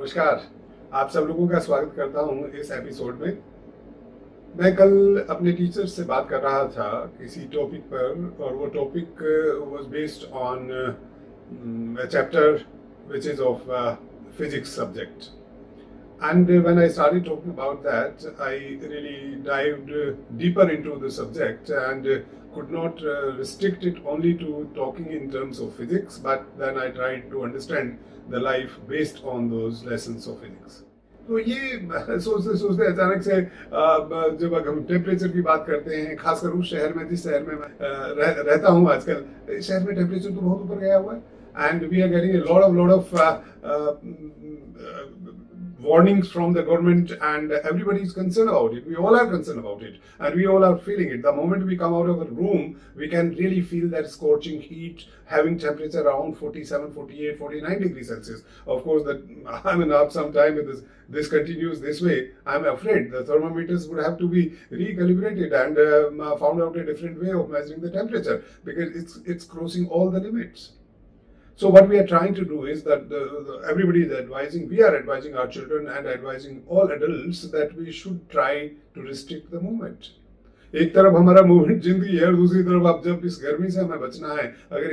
नमस्कार। आप सब लोगों का स्वागत करता हूँ इस एपिसोड में। मैं कल अपने टीचर से बात कर रहा था किसी टॉपिक पर, और वो topic was based on a chapter which is of physics subject. And when I started talking about that, I really dived deeper into the subject and could not restrict it only to talking in terms of physics, but then I tried to understand the life based on those lessons of physics. तो ये सोचते सोचते अचानक से जब हम temperature की बात करते हैं, खासकर उस शहर में जिस शहर में मैं रहता हूँ आजकल, शहर में टेम्परेचर तो बहुत ऊपर गया हुआ है, and we are getting a lot of warnings from the government, and everybody is concerned about it. We all are concerned about it, and we all are feeling it. The moment we come out of a room, we can really feel that scorching heat, having temperature around 47, 48, 49 degrees Celsius. Of course, that after some time, if this continues this way, I'm afraid the thermometers would have to be recalibrated and found out a different way of measuring the temperature, because it's crossing all the limits. So what we are trying to do is that everybody is advising, we are advising our children and advising all adults that we should try to restrict the movement. एक तरफ हमारा movement जिंदगी है और दूसरी तरफ अब जब इस गर्मी से हमें बचना है, अगर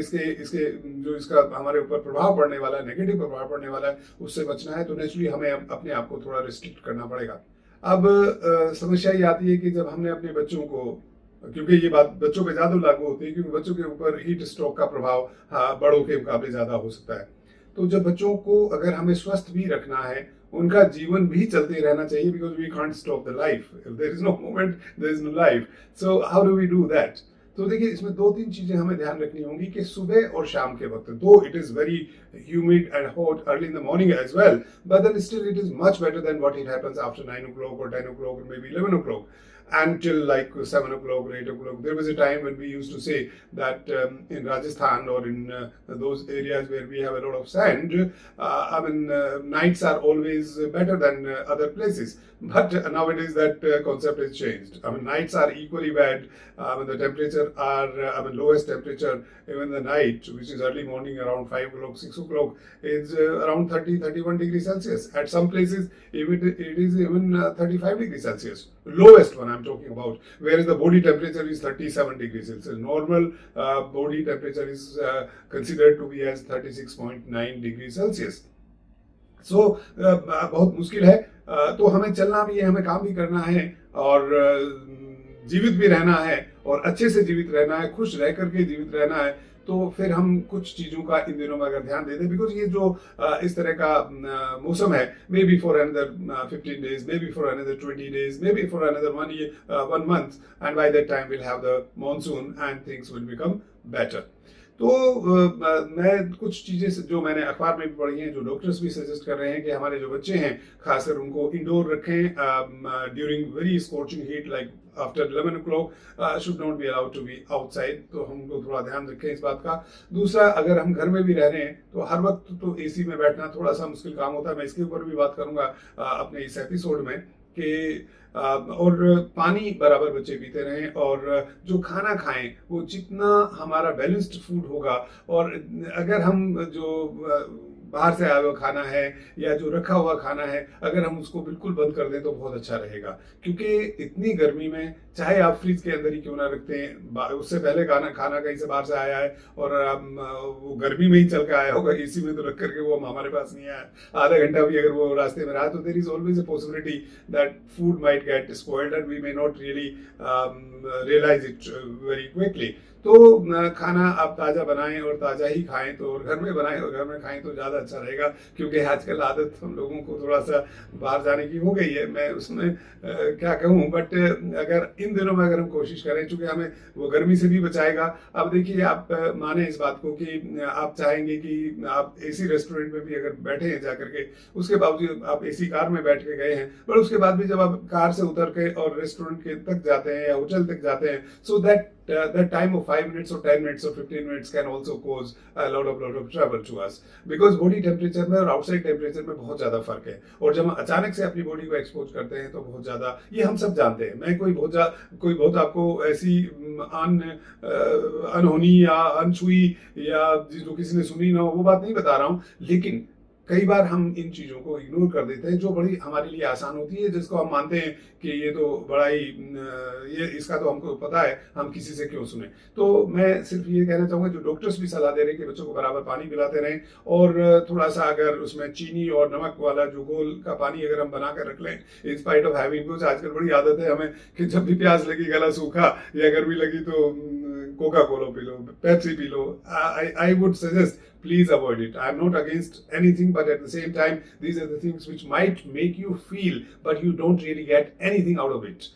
इसका हमारे ऊपर प्रभाव पड़ने वाला है, नेगेटिव प्रभाव पड़ने वाला है, उससे बचना है तो नेचुरली हमें अपने आप को थोड़ा रिस्ट्रिक्ट करना पड़ेगा। अब समस्या ये आती है कि जब हमने अपने बच्चों को, क्योंकि ये बात बच्चों पे ज्यादा लागू होती है, क्योंकि बच्चों के ऊपर हीट स्ट्रोक का प्रभाव बड़ों के मुकाबले ज्यादा हो सकता है। तो जब बच्चों को अगर हमें स्वस्थ भी रखना है, उनका जीवन भी चलते रहना चाहिए, because we can't stop the life. If there is no movement, there is no life. So how do we do that? तो देखिए, इसमें दो तीन चीजें हमें ध्यान रखनी होंगी कि सुबह और शाम के वक्त, though it is very humid and hot early in the morning as well, but then still it is much better than what it happens after 9 o'clock or 10 o'clock or maybe 11 o'clock. Until like 7 o'clock or 8 o'clock. There was a time when we used to say that in Rajasthan or in those areas where we have a lot of sand, nights are always better than other places. But nowadays that concept has changed. Nights are equally bad. The temperature are, lowest temperature even the night, which is early morning around 5 o'clock, 6 o'clock, is around 30, 31 degrees Celsius. At some places, it is even 35 degrees Celsius. Lowest one I'm talking about, whereas the body temperature is 37 degrees Celsius. Normal body temperature is considered to be as 36.9 degrees Celsius. So बहुत मुश्किल है। तो हमें चलना भी है, हमें काम भी करना है, और जीवित भी रहना है, और अच्छे से जीवित रहना है, खुश रह करके जीवित रहना है। तो फिर हम कुछ चीज़ों का इन दिनों में अगर ध्यान देते, बिकॉज ये जो इस तरह का मौसम है, may be for another 15 days, may be for another 20 days, may be for another 1 month, and by that time will have the monsoon and things will become better. तो मैं कुछ चीज़ें जो मैंने अखबार में भी पढ़ी हैं, जो डॉक्टर्स भी सजेस्ट कर रहे हैं कि हमारे जो बच्चे हैं, खासकर उनको इंडोर रखें during very scorching heat, like after 11 o'clock should not be allowed to be outside. तो हमको थोड़ा ध्यान रखें इस बात का। दूसरा, अगर हम घर में भी रह रहे हैं तो हर वक्त तो एसी में बैठना थोड़ा सा मुश्किल काम होता है। मैं इसके ऊपर भी बात करूंगा अपने इस एपिसोड में कि और पानी बराबर बच्चे पीते रहें, और जो खाना खाएं वो जितना हमारा बैलेंस्ड फूड होगा, और अगर हम जो बाहर से आया हुआ खाना है या जो रखा हुआ खाना है, अगर हम उसको बिल्कुल बंद कर दें तो बहुत अच्छा रहेगा। क्योंकि इतनी गर्मी में चाहे आप फ्रिज के अंदर ही क्यों ना रखते हैं, उससे पहले खाना कहीं से बाहर से आया है और वो गर्मी में ही चल के आया होगा, एसी में तो रख करके वो हमारे पास नहीं आया, आधा घंटा भी अगर वो रास्ते में रहा, तो there is always a possibility that food might get spoiled and we may not really realise it very quickly. तो खाना आप ताज़ा बनाएं और ताज़ा ही खाएं, तो और घर में बनाएं और घर में खाएं तो ज़्यादा अच्छा रहेगा। क्योंकि आजकल आदत हम लोगों को थोड़ा सा बाहर जाने की हो गई है, मैं उसमें क्या कहूँ, बट अगर इन दिनों में अगर हम कोशिश करें, चूँकि हमें वो गर्मी से भी बचाएगा। अब देखिए, आप माने इस बात को कि आप चाहेंगे कि आप एसी रेस्टोरेंट में भी अगर बैठे हैं जा करके, उसके बावजूद आप एसी कार में बैठ के गए हैं, पर उसके बाद भी जब आप कार से उतर के और रेस्टोरेंट के तक जाते हैं या होटल तक जाते हैं, so that time of 5 minutes or 10 minutes or 15 minutes can also cause a lot of trouble to us, because body temperature में और outside temperature में बहुत ज़्यादा फर्क है। और जब हम अचानक से अपनी बॉडी को एक्सपोज करते हैं तो बहुत ज़्यादा, ये हम सब जानते हैं। मैं कोई बहुत आपको ऐसी अनहोनी या अनछुई या जो किसी ने सुनी ना हो वो बात नहीं बता रहा हूँ, लेकिन कई बार हम इन चीज़ों को इग्नोर कर देते हैं जो बड़ी हमारे लिए आसान होती है, जिसको हम मानते हैं कि ये तो बड़ा ही ये इसका तो हमको पता है, हम किसी से क्यों सुने। तो मैं सिर्फ ये कहना चाहूँगा, जो डॉक्टर्स भी सलाह दे रहे हैं कि बच्चों को बराबर पानी पिलाते रहें, और थोड़ा सा अगर उसमें चीनी और नमक वाला जो घोल का पानी अगर हम बना कर रख लें, इन स्पाइट ऑफ हैविंग, कुछ आजकल बड़ी आदत है हमें कि जब भी प्यास लगी, गला सूखा या गर्मी लगी तो Coca Cola P low, Pepsi P low. I would suggest, please avoid it. I am not against anything, but at the same time, these are the things which might make you feel, but you don't really get anything out of it.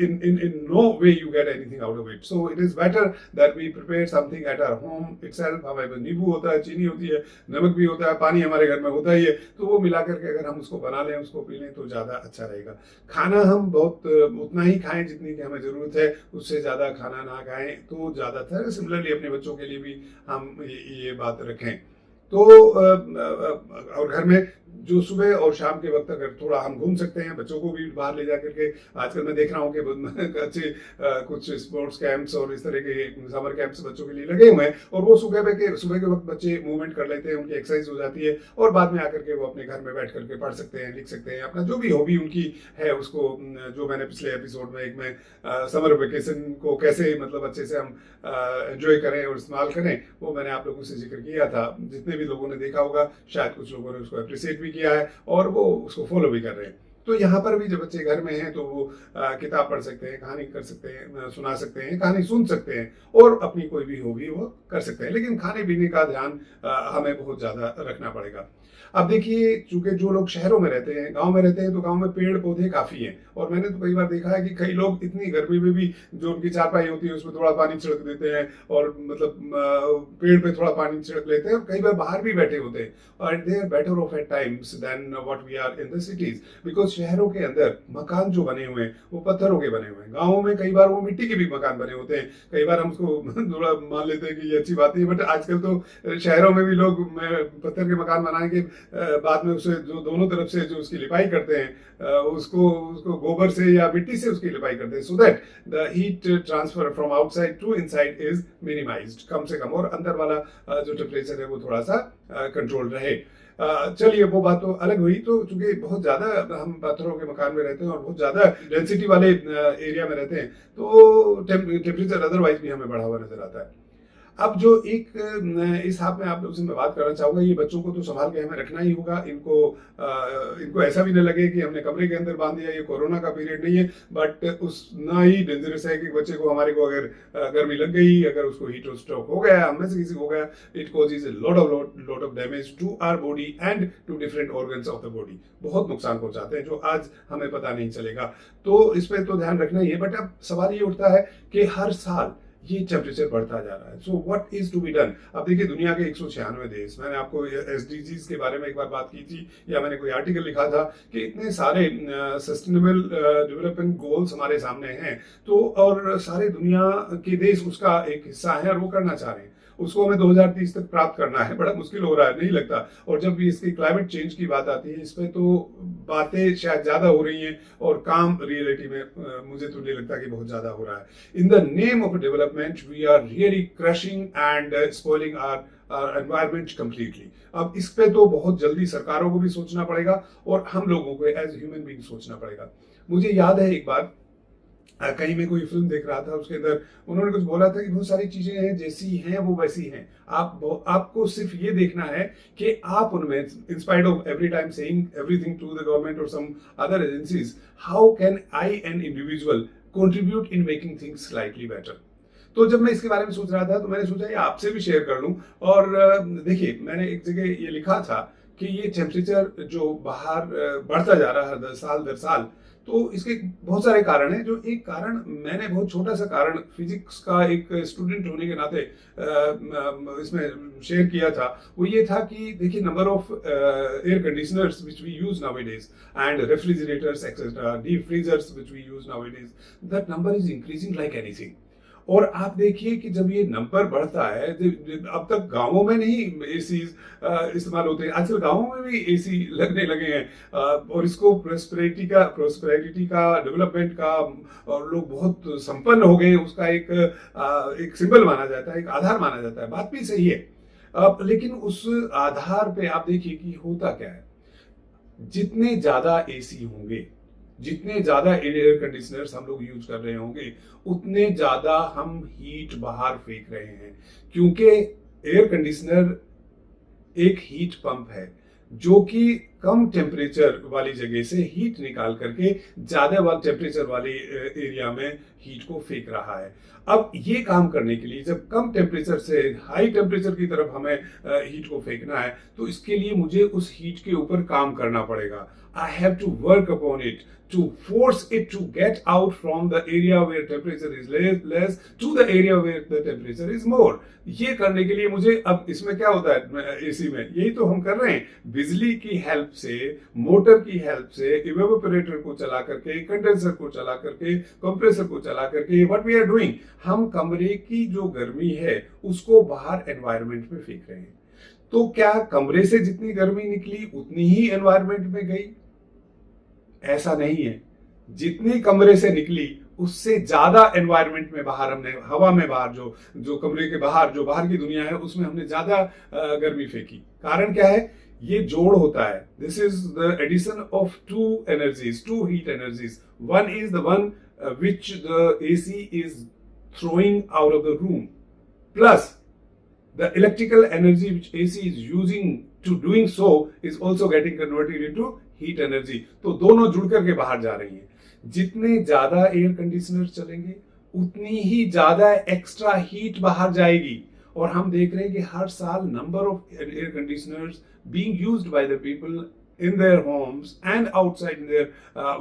In no way you get anything out of it. So it is better that we prepare something at our home itself. हमारे पास नींबू होता है, चीनी होती है, नमक भी होता है, पानी हमारे घर में होता ही है, तो वो मिला करके अगर हम उसको बना लें, उसको पी लें तो ज़्यादा अच्छा रहेगा। खाना हम बहुत उतना ही खाएं जितनी की हमें ज़रूरत है, उससे ज़्यादा खाना ना खाएं तो ज़्यादा अच्छा है। सिमिलरली अपने बच्चों के लिए भी हम ये बात रखें। तो और घर में जो सुबह और शाम के वक्त अगर थोड़ा हम घूम सकते हैं, बच्चों को भी बाहर ले जा करके, आजकल मैं देख रहा हूँ कि अच्छे कुछ स्पोर्ट्स कैंप्स और इस तरह के समर कैंप्स बच्चों के लिए लगे हुए हैं, और वो सुबह के वक्त बच्चे मूवमेंट कर लेते हैं, उनकी एक्सरसाइज हो जाती है, और बाद में आकर के वो अपने घर में बैठ करके पढ़ सकते हैं, लिख सकते हैं, अपना जो भी हॉबी उनकी है उसको, जो मैंने पिछले एपिसोड में एक में समर वेकेशन को कैसे मतलब अच्छे से हम एंजॉय करें और इस्तेमाल करें, वो मैंने आप लोगों से जिक्र किया था। जितने भी लोगों ने देखा होगा, शायद कुछ लोगों ने उसको अप्रिशिएट भी किया है और वो उसको फॉलो भी कर रहे हैं। तो यहाँ पर भी जब बच्चे घर में हैं तो वो किताब पढ़ सकते हैं, कहानी कर सकते हैं, सुना सकते हैं, कहानी सुन सकते हैं, और अपनी कोई भी हॉबी वो कर सकते हैं। लेकिन खाने पीने का ध्यान हमें बहुत ज़्यादा रखना पड़ेगा। अब देखिए, चूंकि जो लोग शहरों में रहते हैं, गांव में रहते हैं, तो गांव में पेड़ पौधे काफ़ी हैं, और मैंने तो कई बार देखा है कि कई लोग इतनी गर्मी में भी जो उनकी चारपाई होती है उसमें थोड़ा पानी छिड़क देते हैं, और मतलब पेड़ पे थोड़ा पानी छिड़क लेते हैं, और कई बार बाहर भी बैठे होते हैं, और they are better off at times than what we are in the cities, because शहरों के अंदर मकान जो बने हुए हैं वो पत्थरों के बने हुए हैं। गाँवों में कई बार वो मिट्टी के भी मकान बने होते हैं। कई बार हम उसको थोड़ा मान लेते हैं कि ये अच्छी बात नहीं है, बट आजकल तो शहरों में भी लोग पत्थर के मकान बनाएंगे, बाद में उसे जो दोनों तरफ से जो उसकी लिपाई करते हैं, उसको गोबर से या मिट्टी से उसकी लिपाई करते हैं, so that the heat transfer from outside to inside is minimised, कम से कम, और अंदर वाला जो टेम्परेचर है वो थोड़ा सा कंट्रोल रहे। चलिए, वो बात तो अलग हुई। तो चूंकि बहुत ज्यादा हम पत्थरों के मकान में रहते हैं और बहुत ज्यादा डेंसिटी वाले एरिया में रहते हैं, तो टेम्परेचर अदरवाइज भी हमें बढ़ा हुआ नजर आता है। अब जो एक इस हाथ में आप लोगों से मैं बात करना चाहूंगा, ये बच्चों को तो संभाल के हमें रखना ही होगा। इनको ऐसा भी न लगे कि हमने कमरे के अंदर बांध दिया, ये कोरोना का पीरियड नहीं है, बट उतना ही डेंजरस है कि बच्चे को, हमारे को अगर गर्मी लग गई, अगर उसको हीट स्ट्रोक हो गया, हम में से किसी को हो गया, it causes lot of damage to our body and to different organs of the body. बहुत नुकसान पहुंचाते हैं जो आज हमें पता नहीं चलेगा। तो इस पर तो ध्यान रखना ही है। बट अब सवाल ये उठता है कि हर साल ये टेम्परेचर बढ़ता जा रहा है, so what is to be done. अब देखिए, दुनिया के 196 देश, मैंने आपको एसडीजीज के बारे में एक बार बात की थी, या मैंने कोई आर्टिकल लिखा था कि इतने सारे सस्टेनेबल डेवलपमेंट गोल्स हमारे सामने हैं, तो और सारे दुनिया के देश उसका एक हिस्सा है और वो करना चाह रहे हैं। उसको हमें 2030 तक प्राप्त करना है। बड़ा मुश्किल हो रहा है, नहीं लगता। और जब भी इसकी क्लाइमेट चेंज की बात आती है, इस पे तो बातें शायद ज्यादा हो रही हैं, और काम रियलिटी में मुझे तो नहीं लगता कि बहुत ज्यादा हो रहा है। In the name of development we are really crushing and spoiling our environment completely. अब इस पे तो बहुत जल्दी सरकारों को भी सोचना पड़ेगा, और हम लोगों को एज ह्यूमन बीइंग सोचना पड़ेगा। मुझे याद है एक बार कहीं मैं कोई फिल्म देख रहा था, उसके अंदर उन्होंने कुछ बोला था कि बहुत सारी चीजें हैं जैसी हैं वो वैसी हैं। आपको सिर्फ ये देखना है कि आप उनमें, in spite of every time saying everything to the government और some other agencies, how can I an individual contribute in making things slightly better. तो जब मैं इसके बारे में सोच रहा था, तो मैंने सोचा ये आपसे भी शेयर कर लूं। और देखिए, मैंने एक जगह ये लिखा था कि ये टेम्परेचर जो बाहर बढ़ता जा रहा है दर साल, तो इसके बहुत सारे कारण हैं। जो एक कारण, मैंने बहुत छोटा सा कारण फिजिक्स का एक स्टूडेंट होने के नाते इसमें शेयर किया था, वो ये था कि देखिए, number of air conditioners which we use nowadays and refrigerators etcetera, deep freezers which we use nowadays, that number is increasing like anything. और आप देखिए कि जब ये नंबर बढ़ता है, अब तक गांवों में नहीं एसी इस्तेमाल होते हैं, आजकल गांवों में भी एसी लगने लगे हैं, और इसको प्रोस्पेरिटी का डेवलपमेंट का, और लोग बहुत संपन्न हो गए, उसका एक सिंबल माना जाता है, एक आधार माना जाता है। बात भी सही है, अब लेकिन उस आधार पे आप देखिए कि होता क्या है, जितने ज्यादा एसी होंगे, जितने ज्यादा एयर कंडीशनर्स हम लोग यूज कर रहे होंगे, उतने ज्यादा हम हीट बाहर फेंक रहे हैं। क्योंकि एयर कंडीशनर एक हीट पंप है जो कि कम टेम्परेचर वाली जगह से हीट निकाल करके ज्यादा वाले टेम्परेचर वाले एरिया में हीट को फेंक रहा है। अब ये काम करने के लिए जब कम टेम्परेचर से हाई टेम्परेचर की तरफ हमें हीट को फेंकना है, तो इसके लिए मुझे उस हीट के ऊपर काम करना पड़ेगा। I have to work upon it to force it to get out from the area where temperature is less to the area where the temperature is more। ये करने के लिए मुझे, अब इसमें क्या होता है एसी में, यही तो हम कर रहे हैं, बिजली की हेल्प से, मोटर की हेल्प से, इवेपोरेटर को चला करके, कंडेंसर को चला करके, कंप्रेसर को चला करके, व्हाट वी आर डूइंग, हम कमरे की जो गर्मी है उसको बाहर एनवायरनमेंट में फेंक रहे हैं। तो क्या कमरे से जितनी गर्मी निकली उतनी ही एनवायरनमेंट में गई? ऐसा नहीं है। जितनी कमरे से निकली उससे ज्यादा एनवायरनमेंट में बाहर हमने, हवा में बाहर, जो कमरे के बाहर, जो बाहर की दुनिया है, उसमें हमने ज्यादा गर्मी फेंकी। कारण क्या है? ये जोड़ होता है। This is the addition of two energies, two heat energies. One is the one which the AC is throwing out of the room, plus the electrical energy which AC is using to doing so is also getting converted into heat energy। तो दोनों जुड़ करके बाहर जा रही हैं। जितने ज्यादा एयर कंडीशनर चलेंगे उतनी ही ज्यादा एक्स्ट्रा हीट बाहर जाएगी। और हम देख रहे हैं कि हर साल number of air conditioners being used by the people in their homes and outside in their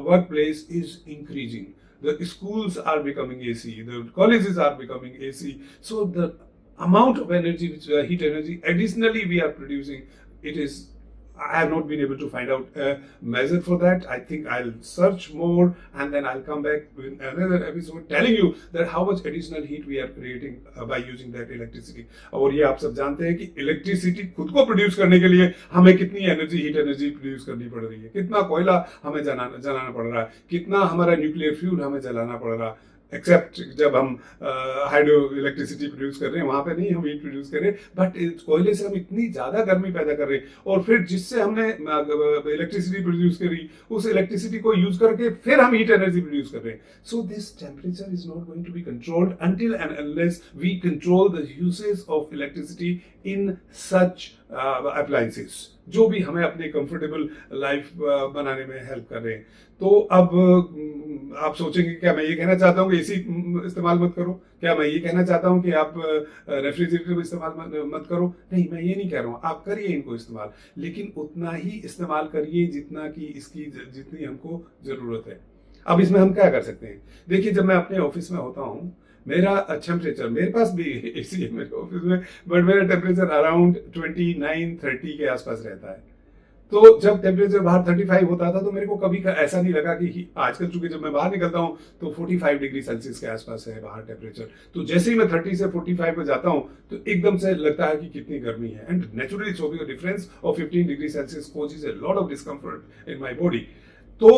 workplace is increasing। The schools are becoming AC, the colleges are becoming AC, so the amount of energy which heat energy additionally we are producing, it is, I have not been able to find out a measure for that। I think I'll search more and then I'll come back with another episode telling you that how much additional heat we are creating by using that electricity। और ये आप सब जानते हैं कि electricity खुद को produce करने के लिए हमें कितनी एनर्जी, हीट एनर्जी प्रोड्यूस करनी पड़ रही है, कितना कोयला हमें जलाना पड़ रहा है, कितना हमारा न्यूक्लियर फ्यूल हमें जलाना पड़ रहा है। एक्सेप्ट जब हम हाइड्रो इलेक्ट्रिसिटी प्रोड्यूस कर रहे हैं, वहां पे नहीं हम हीट प्रोड्यूस कर रहे हैं, बट कोयले से हम इतनी ज्यादा गर्मी पैदा कर रहे हैं। और फिर जिससे हमने इलेक्ट्रिसिटी प्रोड्यूस करी, उस इलेक्ट्रिसिटी को यूज करके फिर हम हीट एनर्जी प्रोड्यूस कर रहे हैं। So this temperature is not going to be controlled until and unless we control the usage of electricity in such appliances जो भी हमें अपने कंफर्टेबल लाइफ बनाने में हेल्प कर रहे हैं। तो अब आप सोचेंगे क्या मैं ये कहना चाहता हूँ कि एसी इस्तेमाल मत करो? क्या मैं ये कहना चाहता हूँ कि आप रेफ्रिजरेटर इस्तेमाल मत करो? नहीं, मैं ये नहीं कह रहा हूँ। आप करिए इनको इस्तेमाल, लेकिन उतना ही इस्तेमाल करिए जितना कि इसकी जितनी हमको जरूरत है। अब इसमें हम क्या कर सकते हैं? देखिए, जब मैं अपने ऑफिस में होता हूँ, मेरा टेम्परेचर, मेरे पास भी एसी है मेरे ऑफिस में, बट मेरा टेम्परेचर अराउंड 29-30 के आसपास रहता है। तो जब टेम्परेचर बाहर 35 होता था तो मेरे को कभी ऐसा नहीं लगा कि आजकल चूंकि जब मैं बाहर निकलता हूँ तो 45 डिग्री सेल्सियस के आसपास है बाहर टेम्परेचर। तो जैसे ही मैं 30 से 45 पे जाता हूँ तो एकदम से लगता है कि कितनी गर्मी है। And naturally so because difference of 15 degree Celsius causes a lot of discomfort in my body. तो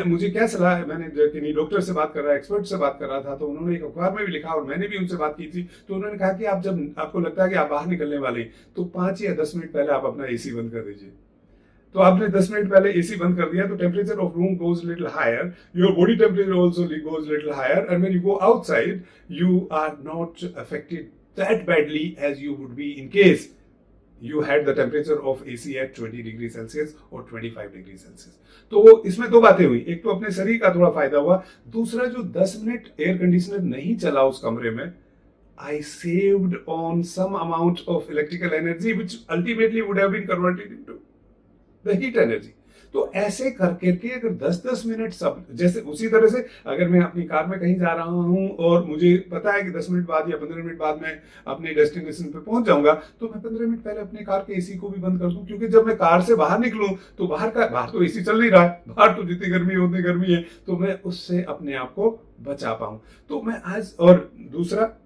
मुझे क्या सलाह है, मैंने किन्हीं डॉक्टर से बात कर रहा, एक्सपर्ट से बात कर रहा था, तो उन्होंने एक अखबार में भी लिखा और मैंने भी उनसे बात की थी। तो उन्होंने कहा कि आप जब आपको लगता है कि आप बाहर निकलने वाले तो 5 या 10 मिनट पहले आप अपना एसी बंद कर दीजिए। तो आपने 10 मिनट पहले एसी बंद कर दिया तो temperature of room goes little higher, your body temperature also goes little higher, and when you go outside you are not affected that badly as you would be in case you had the temperature of AC at 20 degree Celsius or 25 degree Celsius। तो इसमें दो बातें हुई, एक तो अपने शरीर का थोड़ा फायदा हुआ, दूसरा जो 10 मिनट एयर कंडीशनर नहीं चला उस कमरे में, I saved on some amount of electrical energy which ultimately would have been converted into the heat energy। तो ऐसे कर करके अगर 10-10 मिनट सब, जैसे उसी तरह से अगर मैं अपनी कार में कहीं जा रहा हूं और मुझे पता है कि 10 मिनट बाद या 15 मिनट बाद मैं अपने डेस्टिनेशन पे पहुंच जाऊंगा, तो मैं 15 मिनट पहले अपने कार के एसी को भी बंद कर दूं। क्योंकि जब मैं कार से बाहर निकलूं तो बाहर तो एसी चल नहीं रहा है, बाहर तो जितनी गर्मी है उतनी गर्मी है, तो मैं उससे अपने आप को बचा पाऊं। तो मैं आज, और दूसरा,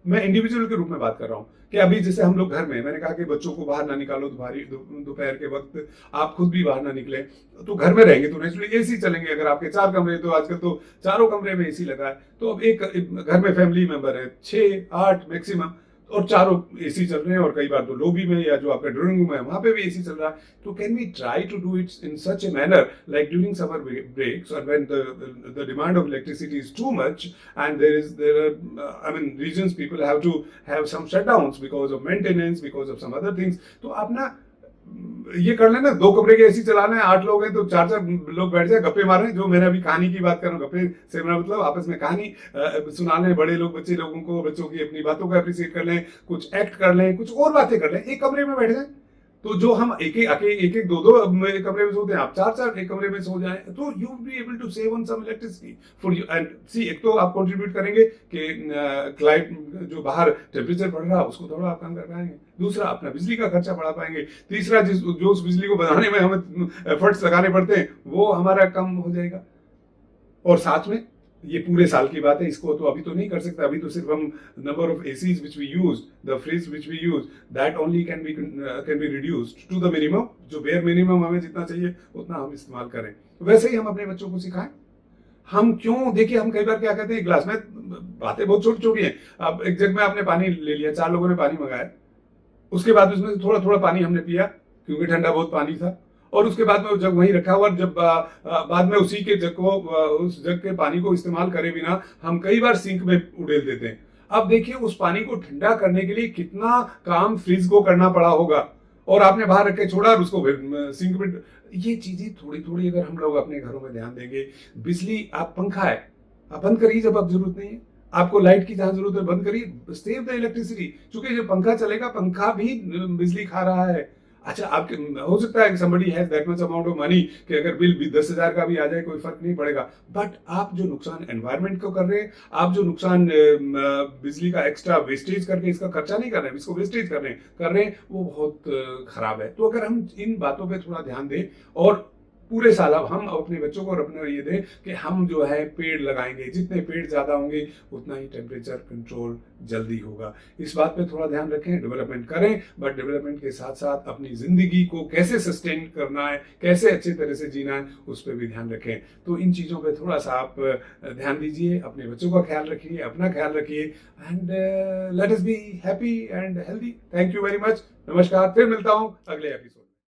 मैं इंडिविजुअल के रूप में बात कर रहा हूं कि अभी जैसे हम लोग घर में, मैंने कहा कि बच्चों को बाहर ना निकालो दोपहर के वक्त, आप खुद भी बाहर ना निकले, तो घर में रहेंगे तो नेचुरली एसी चलेंगे। अगर आपके 4 कमरे, तो आजकल तो चारों कमरे में एसी लगा है, तो अब एक घर में फैमिली मेंबर है 6-8 मैक्सिमम, और चारों एसी चल रहे हैं, और कई बार तो लॉबी में या जो आपका ड्राइंग रूम है वहां पे भी एसी चल रहा है. तो can we try to do it in such a manner like during summer breaks और when the demand of electricity is too much and there are I mean reasons people have to have some shutdowns because of maintenance, because of some other things. तो आप ना ये कर लेना, 2 कमरे के AC चलाना है, 8 लोग हैं तो 4 लोग बैठ जाए, गप्पे मारे. जो मैंने अभी कहानी की बात कर रहा हूँ, गप्पे से मेरा मतलब आपस में कहानी सुनाने, बड़े लोग बच्चे लोगों को, बच्चों की अपनी बातों को अप्रिशिएट कर लें, कुछ एक्ट कर लें, कुछ और बातें कर लें, एक कमरे में बैठ जाए. तो जो हम एक एक 2 कमरे में सोते हैं, आप 4 एक कमरे में सो जाएं, तो you will be able to save on some electricity for you. And see, एक तो आप कंट्रीब्यूट करेंगे कि क्लाइमेट जो बाहर टेम्परेचर बढ़ रहा है उसको थोड़ा आप कम कर पाएंगे. दूसरा, अपना बिजली का खर्चा बढ़ा पाएंगे. तीसरा, जो उस बिजली को बनाने में हमें एफर्ट्स लगाने पड़ते हैं वो हमारा कम हो जाएगा. और साथ में ये पूरे साल की बात है, इसको तो अभी तो नहीं कर सकते. अभी तो सिर्फ हम number of ACs which we use, the fridge which we use, that only can be reduced to the minimum. जो बेयर मिनिमम हमें जितना चाहिए उतना हम इस्तेमाल करें. वैसे ही हम अपने बच्चों को सिखाएं. हम क्यों, देखिए हम कई बार क्या कहते हैं, गिलास में, बातें बहुत छोटी छोटी हैं. अब एक जग में आपने पानी ले लिया, 4 लोगों ने पानी मंगाया, उसके बाद उसमें थोड़ा थोड़ा पानी हमने पिया क्योंकि ठंडा बहुत पानी था, और उसके बाद में जग वहीं रखा हुआ. जब बाद में उसी के जग को, उस जग के पानी को इस्तेमाल करे बिना हम कई बार सिंक में उड़ेल देते हैं. अब देखिए उस पानी को ठंडा करने के लिए कितना काम फ्रिज को करना पड़ा होगा, और आपने बाहर रख के छोड़ा और उसको फिर सिंक में. ये चीजें थोड़ी थोड़ी अगर हम लोग अपने घरों में ध्यान देंगे. बिजली, आप पंखा है, आप बंद करिए जब आप जरूरत नहीं है. आपको लाइट की जहां जरूरत है बंद करिए, सेव द इलेक्ट्रिसिटी. क्योंकि जो पंखा चलेगा, पंखा भी बिजली खा रहा है. अच्छा, आपके हो सकता है कि somebody has that much amount of money कि अगर बिल भी 10,000 का भी आ जाए कोई फर्क नहीं पड़ेगा. बट आप जो नुकसान एनवायरनमेंट को कर रहे हैं, आप जो नुकसान बिजली का एक्स्ट्रा वेस्टेज करके इसका खर्चा नहीं कर रहे हैं, इसको वेस्टेज कर रहे हैं, वो बहुत खराब है. तो अगर हम इन बातों पे थोड़ा ध्यान दें और पूरे साल अब हम अपने बच्चों को और अपने ये दें कि हम जो है पेड़ लगाएंगे, जितने पेड़ ज्यादा होंगे उतना ही टेम्परेचर कंट्रोल जल्दी होगा. इस बात पे थोड़ा ध्यान रखें. डेवलपमेंट करें, बट डेवलपमेंट के साथ साथ अपनी जिंदगी को कैसे सस्टेन करना है, कैसे अच्छे तरह से जीना है, उस पर भी ध्यान रखें. तो इन चीजों पे थोड़ा सा आप ध्यान दीजिए, अपने बच्चों का ख्याल रखिए, अपना ख्याल रखिए, and let us be happy and healthy. Thank you very much. नमस्कार. फिर मिलता हूँ अगले एपिसोड.